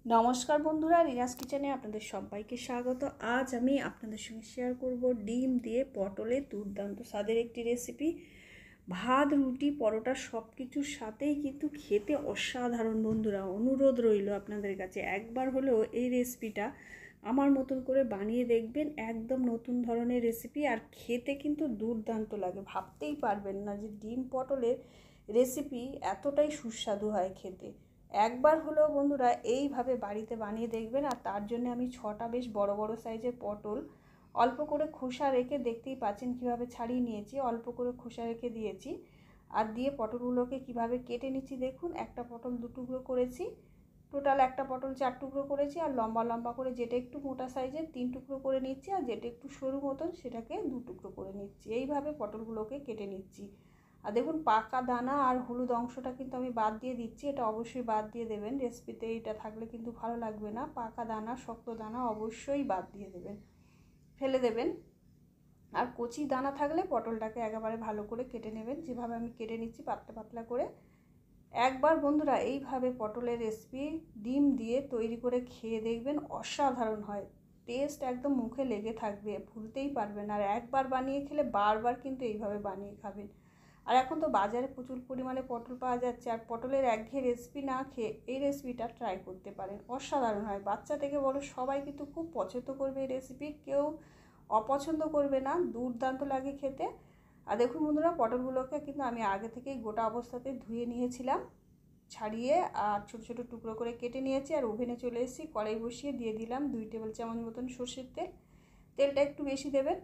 নমস্কার বন্ধুরা, রিনাস কিচেনে আপনাদের সবাইকে স্বাগত। আজ আমি আপনাদের সঙ্গে শেয়ার করব ডিম দিয়ে পটলের দুর্দান্ত স্বাদের একটি রেসিপি। ভাত, রুটি, পরোটা সব কিছুর সাথেই কিন্তু খেতে অসাধারণ। বন্ধুরা, অনুরোধ রইল আপনাদের কাছে একবার হলেও এই রেসিপিটা আমার মতন করে বানিয়ে দেখবেন। একদম নতুন ধরনের রেসিপি, আর খেতে কিন্তু দুর্দান্ত লাগে। ভাবতেই পারবেন না যে ডিম পটলের রেসিপি এতটাই সুস্বাদু হয় খেতে। একবার হলেও বন্ধুরা এইভাবে বাড়িতে বানিয়ে দেখবেন। আর তার জন্য আমি 6টা বেশ বড় বড় সাইজের পটল অল্প করে খোসা রেখে, দেখতেই পাচ্ছেন কীভাবে ছাড়িয়ে নিয়েছি, অল্প করে খোসা রেখে দিয়েছি। আর দিয়ে পটলগুলোকে কিভাবে কেটে নিচ্ছি দেখুন। একটা পটল 2 টুকরো করেছি, টোটাল একটা পটল 4 টুকরো করেছি। আর লম্বা লম্বা করে যেটা একটু মোটা সাইজের 3 টুকরো করে নিচ্ছি, আর যেটা একটু সরু মতন সেটাকে 2 টুকরো করে নিচ্ছি। এইভাবে পটলগুলোকে কেটে নিচ্ছি। আর দেখুন, পাকা দানা আর হলুদ অংশটা কিন্তু আমি বাদ দিয়ে দিচ্ছি। এটা অবশ্যই বাদ দিয়ে দেবেন, রেসিপিতে এটা থাকলে কিন্তু ভালো লাগবে না। পাকা দানা, শক্ত দানা অবশ্যই বাদ দিয়ে দেবেন, ফেলে দেবেন। আর কচি দানা থাকলে পটলটাকে একেবারে ভালো করে কেটে নেবেন, যেভাবে আমি কেটে নিচ্ছি পাতলা পাতলা করে। একবার বন্ধুরা এইভাবে পটলের রেসিপি ডিম দিয়ে তৈরি করে খেয়ে দেখবেন, অসাধারণ হয়। টেস্ট একদম মুখে লেগে থাকবে, ভুলতেই পারবেন। আর একবার বানিয়ে খেলে বারবার কিন্তু এইভাবে বানিয়ে খাবেন। আর এখন তো বাজারে প্রচুর পরিমাণে পটল পাওয়া যাচ্ছে। আর পটলের একঘেয়ে রেসিপি না খেয়ে এই রেসিপিটা ট্রাই করতে পারেন, অসাধারণ হয়। বাচ্চা থেকে বড় সবাই কিন্তু খুব পছন্দ করবে এই রেসিপি, কেউ অপছন্দ করবে না। দুর্দান্ত লাগে খেতে। আর দেখুন বন্ধুরা, পটলগুলোকে কিন্তু আমি আগে থেকেই গোটা অবস্থাতে ধুয়ে নিয়েছিলাম, ছাড়িয়ে আর ছোটো ছোটো টুকরো করে কেটে নিয়েছি। আর ওভেনে চলে এসেছি, কড়াই বসিয়ে দিয়ে দিলাম 2 টেবিল চামচ মতন সর্ষের তেল। তেলটা একটু বেশি দেবেন,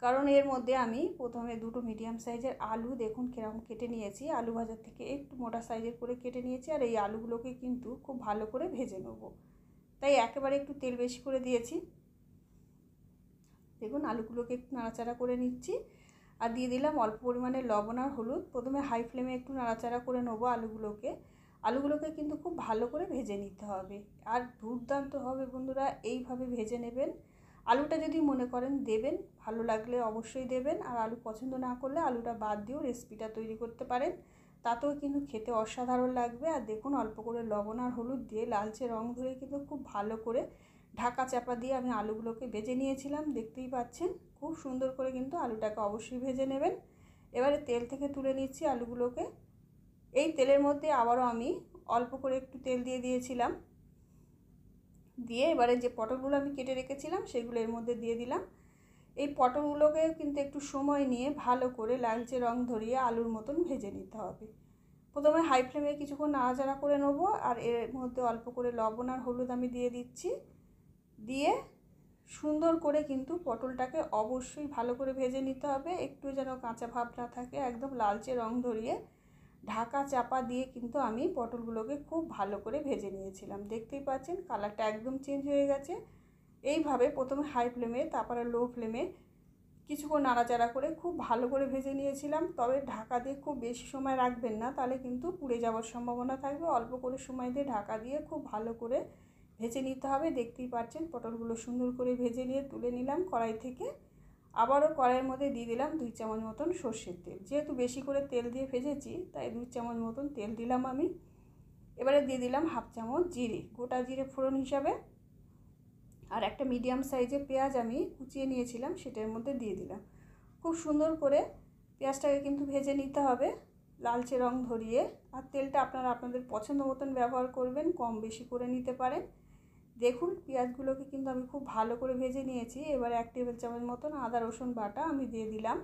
কারণ এর মধ্যে আমি প্রথমে 2টো মিডিয়াম সাইজের আলু দেখুন কিরকম কেটে নিয়েছি। আলু ভাজার থেকে একটু মোটা সাইজের করে কেটে নিয়েছি। আর এই আলুগুলোকে কিন্তু খুব ভালো করে ভেজে নেব, তাই একেবারে একটু তেল বেশি করে দিয়েছি। দেখুন, আলুগুলোকে একটু নাড়াচাড়া করে নিচ্ছি। আর দিয়ে দিলাম অল্প পরিমাণে লবণ আর হলুদ। প্রথমে হাই ফ্লেমে একটু নাড়াচাড়া করে নেবো আলুগুলোকে কিন্তু খুব ভালো করে ভেজে নিতে হবে। আর দুর্দান্ত হবে বন্ধুরা, এইভাবে ভেজে নেবেন। আলুটা যদি মনে করেন দেবেন, ভালো লাগলে অবশ্যই দেবেন। আর আলু পছন্দ না করলে আলুটা বাদ দিয়েও রেসিপিটা তৈরি করতে পারেন, তাতেও কিন্তু খেতে অসাধারণ লাগবে। আর দেখুন, অল্প করে লবণ আর হলুদ দিয়ে লালচে রং ধরে কিন্তু খুব ভালো করে ঢাকা চাপা দিয়ে আমি আলুগুলোকে ভেজে নিয়েছিলাম, দেখতেই পাচ্ছেন। খুব সুন্দর করে কিন্তু আলুটাকে অবশ্যই ভেজে নেবেন। এবারে তেল থেকে তুলে নিচ্ছি আলুগুলোকে। এই তেলের মধ্যে আবারও আমি অল্প করে একটু তেল দিয়ে দিয়েছিলাম, দিয়ে এবারে যে পটলগুলো আমি কেটে রেখেছিলাম সেগুলো এর মধ্যে দিয়ে দিলাম। এই পটলগুলোকে কিন্তু একটু সময় নিয়ে ভালো করে লালচে রং ধরিয়ে আলুর মতন ভেজে নিতে হবে। প্রথমে হাই ফ্লেমে কিছুক্ষণ নাড়াচাড়া করে নেব। আর এর মধ্যে অল্প করে লবণ আর হলুদ আমি দিয়ে দিচ্ছি। দিয়ে সুন্দর করে কিন্তু পটলটাকে অবশ্যই ভালো করে ভেজে নিতে হবে, একটু যেন কাঁচা ভাব না থাকে। একদম লালচে রং ধরিয়ে ঢাকা চাপা দিয়ে কিন্তু আমি পটলগুলোকে খুব ভালো করে ভেজে নিয়েছিলাম। দেখতেই পাচ্ছেন কালারটা একদম চেঞ্জ হয়ে গেছে। এইভাবে প্রথমে হাই ফ্লেমে, তারপরে লো ফ্লেমে কিছুক্ষণ নাড়াচাড়া করে খুব ভালো করে ভেজে নিয়েছিলাম। তবে ঢাকা দিয়ে খুব বেশি সময় রাখবেন না, তাহলে কিন্তু পুড়ে যাওয়ার সম্ভাবনা থাকবে। অল্প করে সময় দিয়ে ঢাকা দিয়ে খুব ভালো করে ভেজে নিতে হবে। দেখতেই পাচ্ছেন পটলগুলো সুন্দর করে ভেজে নিয়ে তুলে নিলাম কড়াই থেকে। আবারও কড়াইয়ের মধ্যে দিয়ে দিলাম 2 চামচ মতন সর্ষের তেল। যেহেতু বেশি করে তেল দিয়ে ভেজেছি, তাই 2 চামচ মতন তেল দিলাম আমি। এবারে দিয়ে দিলাম হাফ চামচ জিরে, গোটা জিরে ফোড়ন হিসাবে। আর একটা মিডিয়াম সাইজের পেঁয়াজ আমি কুচিয়ে নিয়েছিলাম, সেটার মধ্যে দিয়ে দিলাম। খুব সুন্দর করে পেঁয়াজটাকে কিন্তু ভেজে নিতে হবে লালচে রং ধরিয়ে। আর তেলটা আপনারা আপনাদের পছন্দ মতন ব্যবহার করবেন, কম বেশি করে নিতে পারেন। দেখুন, পেঁয়াজগুলোকে কিন্তু আমি খুব ভালো করে ভেজে নিয়েছি। এবারে 1 টেবিল চামচ মতন আদা রসুন বাটা আমি দিয়ে দিলাম।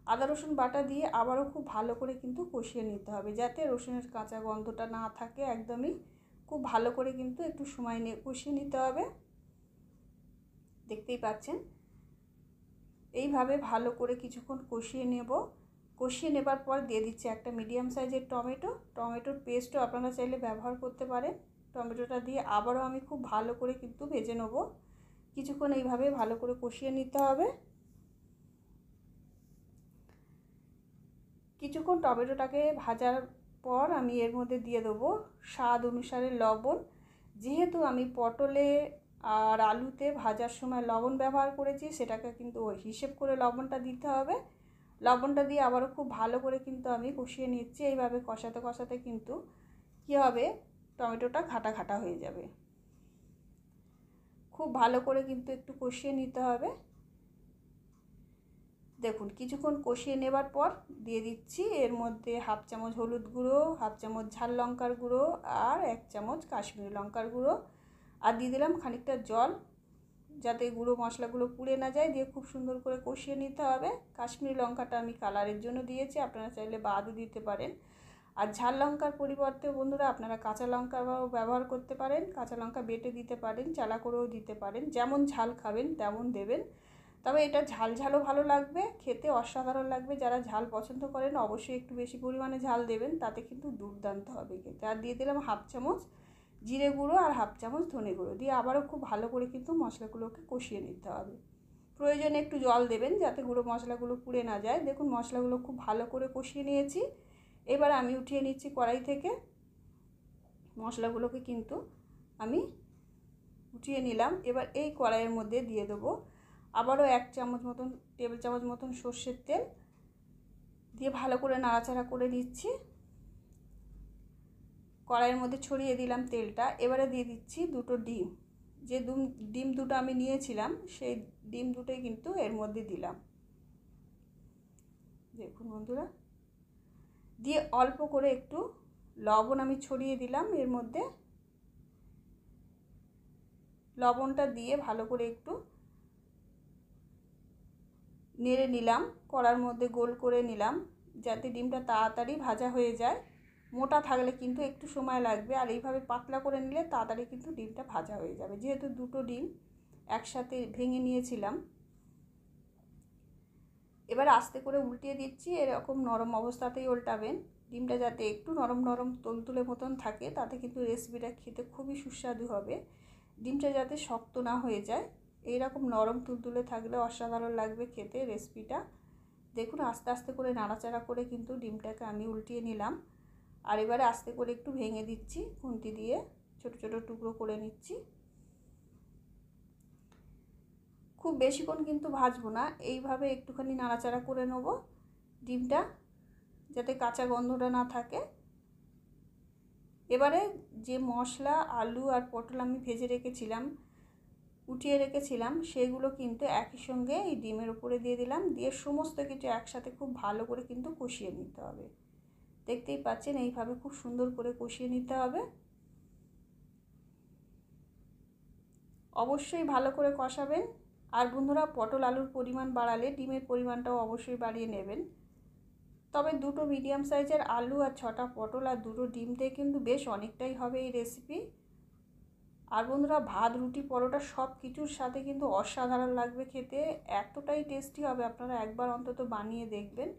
আদা রসুন বাটা দিয়ে আবারও খুব ভালো করে কিন্তু কষিয়ে নিতে হবে, যাতে রসুনের কাঁচা গন্ধটা না থাকে। একদমই খুব ভালো করে কিন্তু একটু সময় নিয়ে কষিয়ে নিতে হবে। দেখতেই পাচ্ছেন এইভাবে ভালো করে কিছুক্ষণ কষিয়ে নেব। কষিয়ে নেবার পর দিয়ে দিচ্ছি একটা মিডিয়াম সাইজের টমেটোর পেস্টও আপনারা চাইলে ব্যবহার করতে পারেন। টমেটোটা দিয়ে আবারও আমি খুব ভালো করে কিন্তু ভেজে নেব। কিছুক্ষণ এইভাবে ভালো করে কষিয়ে নিতে হবে। কিছুক্ষণ টমেটোটাকে ভাজার পর আমি এর মধ্যে দিয়ে দেবো স্বাদ অনুসারে লবণ। যেহেতু আমি পটলে আর আলুতে ভাজার সময় লবণ ব্যবহার করেছি, সেটাকে কিন্তু হিসেব করে লবণটা দিতে হবে। লবণটা দিয়ে আবারও খুব ভালো করে কিন্তু আমি কষিয়ে নিচ্ছি। এইভাবে কষাতে কষাতে কিন্তু কী হবে, টমেটোটা ঘাটা ঘাটা হয়ে যাবে। খুব ভালো করে কিন্তু একটু কষিয়ে নিতে হবে। দেখুন কিছুক্ষণ কষিয়ে নেবার পর দিয়ে দিচ্ছি এর মধ্যে হাফ চামচ হলুদ গুঁড়ো, হাফ চামচ ঝাল লঙ্কার গুঁড়ো আর 1 চামচ কাশ্মীরি লঙ্কার গুঁড়ো, আর দিয়ে দিলাম খানিকটা জল, যাতে গুঁড়ো মশলাগুলো পুড়ে না যায়। দিয়ে খুব সুন্দর করে কষিয়ে নিতে হবে। কাশ্মীরি লঙ্কাটা আমি কালারের জন্য দিয়েছি, আপনারা চাইলে বাদও দিতে পারেন। আর ঝাল লঙ্কার পরিবর্তে বন্ধুরা আপনারা কাঁচা লঙ্কা ব্যবহার করতে পারেন, কাঁচা লঙ্কা বেটে দিতে পারেন, চালা করেও দিতে পারেন, যেমন ঝাল খাবেন তেমন দেবেন। তবে এটা ঝাল ঝালও ভালো লাগবে, খেতে অসাধারণ লাগবে। যারা ঝাল পছন্দ করেন অবশ্যই একটু বেশি পরিমাণে ঝাল দেবেন, তাতে কিন্তু দুর্দান্ত হবে খেতে। আর দিয়ে দিলাম হাফ চামচ জিরে গুঁড়ো আর হাফ চামচ ধনে গুঁড়ো, দিয়ে আবারও খুব ভালো করে কিন্তু মশলাগুলোকে কষিয়ে নিতে হবে। প্রয়োজনে একটু জল দেবেন যাতে গুঁড়ো মশলাগুলো পুড়ে না যায়। দেখুন মশলাগুলো খুব ভালো করে কষিয়ে নিয়েছি। এবার আমি উঠিয়ে নিচ্ছি কড়াই থেকে। মশলাগুলোকে কিন্তু আমি উঠিয়ে নিলাম। এবার এই কড়াইয়ের মধ্যে দিয়ে দেবো আবারও 1 চামচ মতন, টেবিল চামচ মতন সর্ষের তেল, দিয়ে ভালো করে নাড়াচাড়া করে নিচ্ছি। কড়াইয়ের মধ্যে ছড়িয়ে দিলাম তেলটা। এবারে দিয়ে দিচ্ছি দুটো ডিম। যে ডিম দুটো আমি নিয়েছিলাম সেই ডিম দুটোই কিন্তু এর মধ্যে দিলাম। দেখুন বন্ধুরা, দিয়ে অল্প করে একটু লবণ আমি ছড়িয়ে দিলাম এর মধ্যে। লবণটা দিয়ে ভালো করে একটু নেড়ে নিলাম, কড়ার মধ্যে গোল করে নিলাম যাতে ডিমটা তাড়াতাড়ি ভাজা হয়ে যায়। মোটা থাকলে কিন্তু একটু সময় লাগবে, আর এইভাবে পাতলা করে নিলে তাড়াতাড়ি কিন্তু ডিমটা ভাজা হয়ে যাবে। যেহেতু দুটো ডিম একসাথে ভেঙে নিয়েছিলাম। এবার আস্তে করে উল্টিয়ে দিচ্ছি, এরকম নরম অবস্থাতেই উল্টাবেন। ডিমটা যাতে একটু নরম নরম তুলতুলে মতন থাকে, তাতে কিন্তু রেসিপিটা খেতে খুবই সুস্বাদু হবে। ডিমটা যাতে শক্ত না হয়ে যায়, এইরকম নরম তুলতুলে থাকলে অসাধারণ লাগবে খেতে রেসিপিটা। দেখুন আস্তে আস্তে করে নাড়াচাড়া করে কিন্তু ডিমটাকে আমি উল্টিয়ে নিলাম। আর এবারে আস্তে করে একটু ভেঙে দিচ্ছি, খুন্তি দিয়ে ছোট ছোট টুকরো করে নিচ্ছি। খুব বেশিক্ষণ কিন্তু ভাজবো না, এইভাবে একটুখানি নাড়াচাড়া করে নেব ডিমটা, যাতে কাঁচা গন্ধটা না থাকে। এবারে যে মশলা, আলু আর পটল আমি ভেজে রেখেছিলাম, উঠিয়ে রেখেছিলাম, সেগুলো কিন্তু একই সঙ্গে এই ডিমের উপরে দিয়ে দিলাম। দিয়ে সমস্ত কিছু একসাথে খুব ভালো করে কিন্তু কষিয়ে নিতে হবে। দেখতেই পাচ্ছেন এইভাবে খুব সুন্দর করে কষিয়ে নিতে হবে। অবশ্যই ভালো করে কষাবেন। আর বন্ধুরা পটল আলুর পরিমাণ বাড়ালে ডিমের পরিমাণটাও অবশ্যই বাড়িয়ে নেবেন। তবে দুটো মিডিয়াম সাইজের আলু আর 6টা পটল আর দুটো ডিম দিয়ে কিন্তু বেশ অনেকটাই হবে এই রেসিপি। আর বন্ধুরা ভাত, রুটি, পরোটা সব কিছুর সাথে কিন্তু অসাধারণ লাগবে খেতে, এতটাই টেস্টি হবে। আপনারা একবার অন্তত বানিয়ে দেখবেন,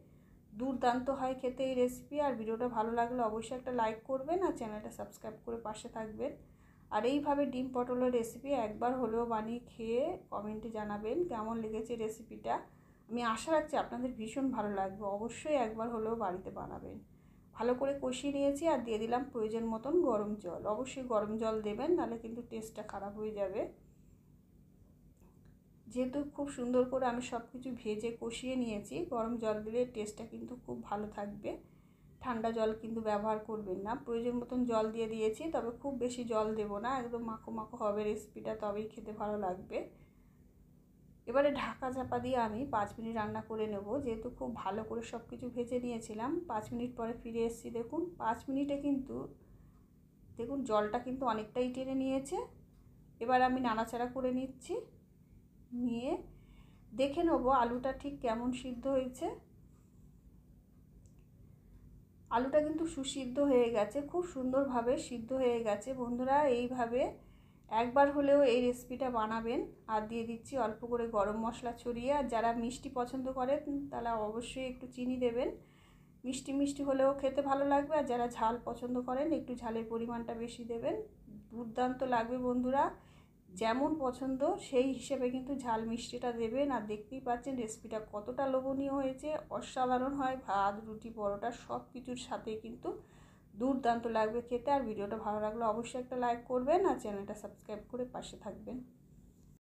দুর্দান্ত হয় খেতে এই রেসিপি। আর ভিডিওটা ভালো লাগলে অবশ্যই একটা লাইক করবেন আর চ্যানেলটা সাবস্ক্রাইব করে পাশে থাকবেন। আর এইভাবে ডিম পটলের রেসিপি একবার হলেও বানিয়ে খেয়ে কমেন্টে জানাবেন কেমন লেগেছে রেসিপিটা। আমি আশা রাখছি আপনাদের ভীষণ ভালো লাগবে। অবশ্যই একবার হলেও বাড়িতে বানাবেন। ভালো করে কষিয়ে নিয়েছি আর দিয়ে দিলাম প্রয়োজন মতন গরম জল। অবশ্যই গরম জল দেবেন, নাহলে কিন্তু টেস্টটা খারাপ হয়ে যাবে। যেহেতু খুব সুন্দর করে আমি সব কিছু ভেজে কষিয়ে নিয়েছি, গরম জল দিলে টেস্টটা কিন্তু খুব ভালো থাকবে। ঠান্ডা জল কিন্তু ব্যবহার করবেন না। প্রয়োজন মতন জল দিয়ে দিয়েছি, তবে খুব বেশি জল দেব না, একদম মাখো মাখো হবে রেসিপিটা, তবেই খেতে ভালো লাগবে। এবারে ঢাকা চাপা দিয়ে আমি 5 মিনিট রান্না করে নেব। যেহেতু খুব ভালো করে সব কিছু ভেজে নিয়েছিলাম, 5 মিনিট পরে ফিরে এসেছি। দেখুন 5 মিনিটে কিন্তু দেখুন জলটা কিন্তু অনেকটাই টেনে নিয়েছে। এবার আমি নাড়াচাড়া করে নিচ্ছি, নিয়ে দেখে নেবো আলুটা ঠিক কেমন সিদ্ধ হয়েছে। আলুটা কিন্তু সুসিদ্ধ হয়ে গেছে, খুব সুন্দরভাবে সিদ্ধ হয়ে গেছে। বন্ধুরা এইভাবে একবার হলেও এই রেসিপিটা বানাবেন। আর দিয়ে দিচ্ছি অল্প করে গরম মশলা ছড়িয়ে। আর যারা মিষ্টি পছন্দ করেন তারা অবশ্যই একটু চিনি দেবেন, মিষ্টি মিষ্টি হলেও খেতে ভালো লাগবে। আর যারা ঝাল পছন্দ করেন একটু ঝালের পরিমাণটা বেশি দেবেন, দুর্দান্ত লাগবে বন্ধুরা। যেমন পছন্দ সেই হিসেবে কিন্তু ঝাল মিষ্টিটা দেবেন। আর দেখতেই পাচ্ছেন রেসিপিটা কতটা লোভনীয় হয়েছে, অসাধারণ হয়। ভাত, রুটি, পরোটা সব কিছুর সাথে কিন্তু দুর্দান্ত লাগবে খেতে। আর ভিডিওটা ভালো লাগলে অবশ্যই একটা লাইক করবেন আর চ্যানেলটা সাবস্ক্রাইব করে পাশে থাকবেন।